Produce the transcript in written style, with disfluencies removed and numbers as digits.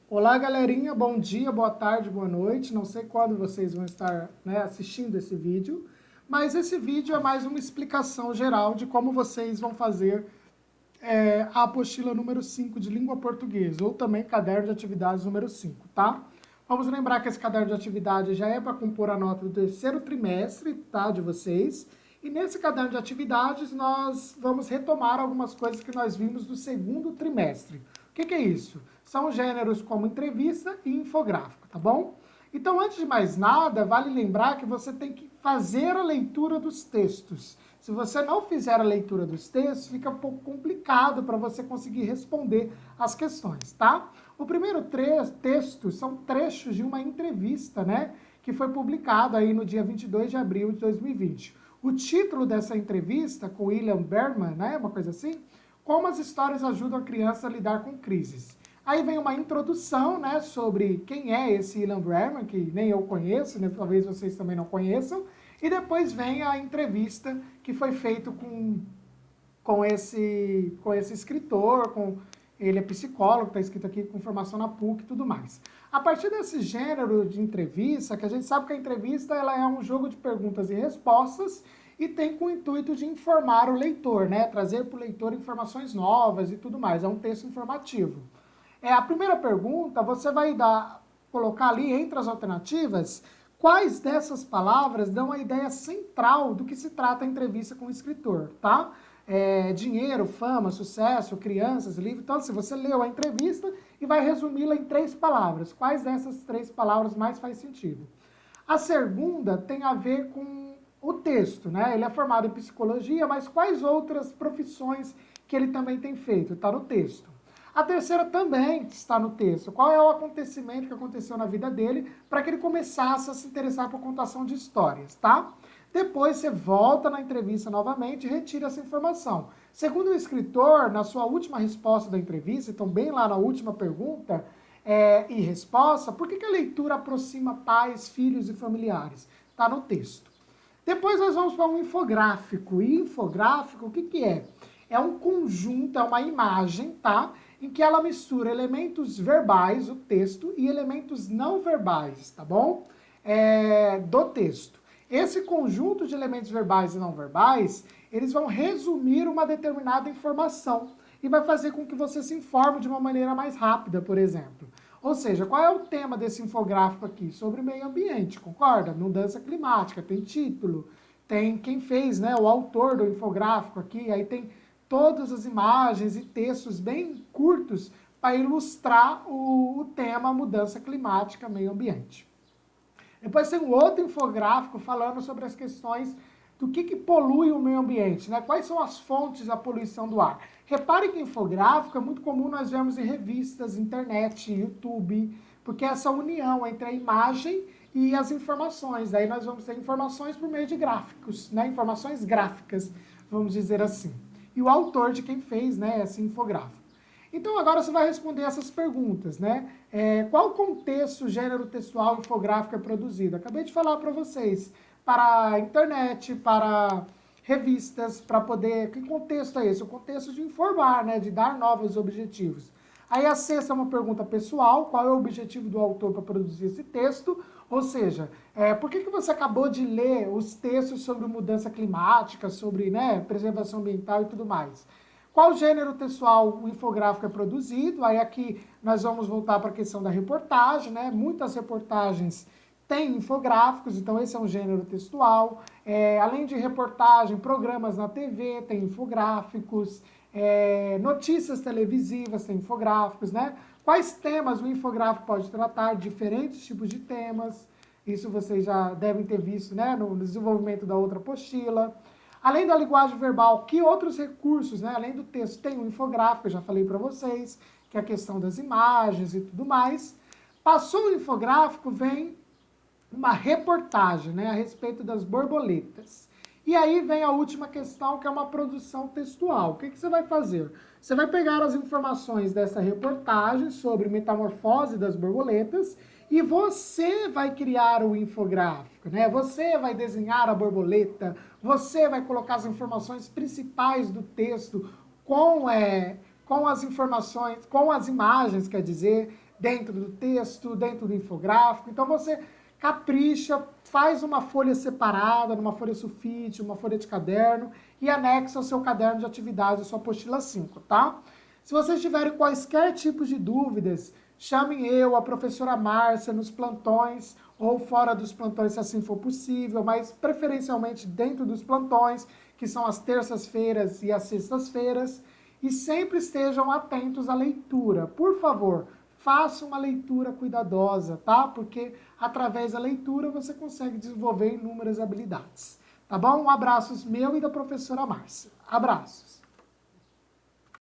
Olá, galerinha, bom dia, boa tarde, boa noite. Não sei quando vocês vão estar, assistindo esse vídeo, mas esse vídeo é mais uma explicação geral de como vocês vão fazer a apostila número 5 de língua portuguesa, ou também caderno de atividades número 5, tá? Vamos lembrar que esse caderno de atividade já é para compor a nota do terceiro trimestre, tá, de vocês. E nesse caderno de atividades nós vamos retomar algumas coisas que nós vimos do segundo trimestre. O que é isso? São gêneros como entrevista e infográfico, tá bom? Então, antes de mais nada, vale lembrar que você tem que fazer a leitura dos textos. Se você não fizer a leitura dos textos, fica um pouco complicado para você conseguir responder as questões, tá? O primeiro texto são trechos de uma entrevista, né, que foi publicada aí no dia 22 de abril de 2020. O título dessa entrevista com William Berman, né, uma coisa assim, como as histórias ajudam a criança a lidar com crises. Aí vem uma introdução, né, sobre quem é esse Ilan Berman, que nem eu conheço, né, talvez vocês também não conheçam. E depois vem a entrevista que foi feita com esse escritor, ele é psicólogo, está escrito aqui com formação na PUC e tudo mais. A partir desse gênero de entrevista, que a gente sabe que a entrevista ela é um jogo de perguntas e respostas e tem com o intuito de informar o leitor, né, trazer para o leitor informações novas e tudo mais. É um texto informativo. A primeira pergunta, você vai colocar ali entre as alternativas quais dessas palavras dão a ideia central do que se trata a entrevista com o escritor, tá? Dinheiro, fama, sucesso, crianças, livro. Então, se você leu a entrevista e vai resumi-la em 3 palavras, quais dessas 3 palavras mais faz sentido? A segunda tem a ver com o texto, né? Ele é formado em psicologia, mas quais outras profissões que ele também tem feito? Está no texto. A terceira também está no texto. Qual é o acontecimento que aconteceu na vida dele para que ele começasse a se interessar por contação de histórias, tá? Depois você volta na entrevista novamente e retira essa informação. Segundo o escritor, na sua última resposta da entrevista, então bem lá na última pergunta e resposta, por que a leitura aproxima pais, filhos e familiares? Está no texto. Depois nós vamos para um infográfico. E infográfico, o que é? É um conjunto, é uma imagem, tá? Em que ela mistura elementos verbais, o texto, e elementos não verbais, tá bom? Do texto. Esse conjunto de elementos verbais e não verbais, eles vão resumir uma determinada informação e vai fazer com que você se informe de uma maneira mais rápida, por exemplo. Ou seja, qual é o tema desse infográfico aqui? Sobre meio ambiente, concorda? Mudança climática, tem título, tem quem fez, né? O autor do infográfico aqui, aí tem todas as imagens e textos bem curtos para ilustrar o tema mudança climática, meio ambiente. Depois tem um outro infográfico falando sobre as questões do que polui o meio ambiente, né? Quais são as fontes da poluição do ar. Repare que infográfico é muito comum nós vemos em revistas, internet, YouTube, porque é essa união entre a imagem e as informações. Aí nós vamos ter informações por meio de gráficos, né? Informações gráficas, vamos dizer assim. E o autor de quem fez, né, esse infográfico. Então agora você vai responder essas perguntas, né? Qual contexto, gênero textual infográfico é produzido? Acabei de falar para vocês. Para a internet, para revistas, para poder... Que contexto é esse? O contexto de informar, né? De dar novos objetivos. Aí a sexta é uma pergunta pessoal. Qual é o objetivo do autor para produzir esse texto? Ou seja, por que você acabou de ler os textos sobre mudança climática, sobre, né, preservação ambiental e tudo mais? Qual gênero textual o infográfico é produzido? Aí aqui nós vamos voltar para a questão da reportagem, né? Muitas reportagens têm infográficos, então esse é um gênero textual. Além de reportagem, programas na TV têm infográficos, notícias televisivas têm infográficos, né? Quais temas o infográfico pode tratar? Diferentes tipos de temas. Isso vocês já devem ter visto, né, no desenvolvimento da outra apostila. Além da linguagem verbal, que outros recursos, né, além do texto, tem o infográfico, eu já falei para vocês, que é a questão das imagens e tudo mais. Passou o infográfico, vem uma reportagem, né, a respeito das borboletas. E aí vem a última questão, que é uma produção textual. O que você vai fazer? Você vai pegar as informações dessa reportagem sobre metamorfose das borboletas e você vai criar o infográfico, né? Você vai desenhar a borboleta, você vai colocar as informações principais do texto com as informações, com as imagens, quer dizer, dentro do texto, dentro do infográfico. Então você capricha, faz uma folha separada, numa folha sulfite, uma folha de caderno e anexa ao seu caderno de atividades, a sua apostila 5, tá? Se vocês tiverem quaisquer tipos de dúvidas, chamem eu, a professora Márcia, nos plantões ou fora dos plantões, se assim for possível, mas preferencialmente dentro dos plantões, que são as terças-feiras e as sextas-feiras, e sempre estejam atentos à leitura. Por favor, faça uma leitura cuidadosa, tá? Porque através da leitura você consegue desenvolver inúmeras habilidades. Tá bom? Um abraço meu e da professora Márcia. Abraços.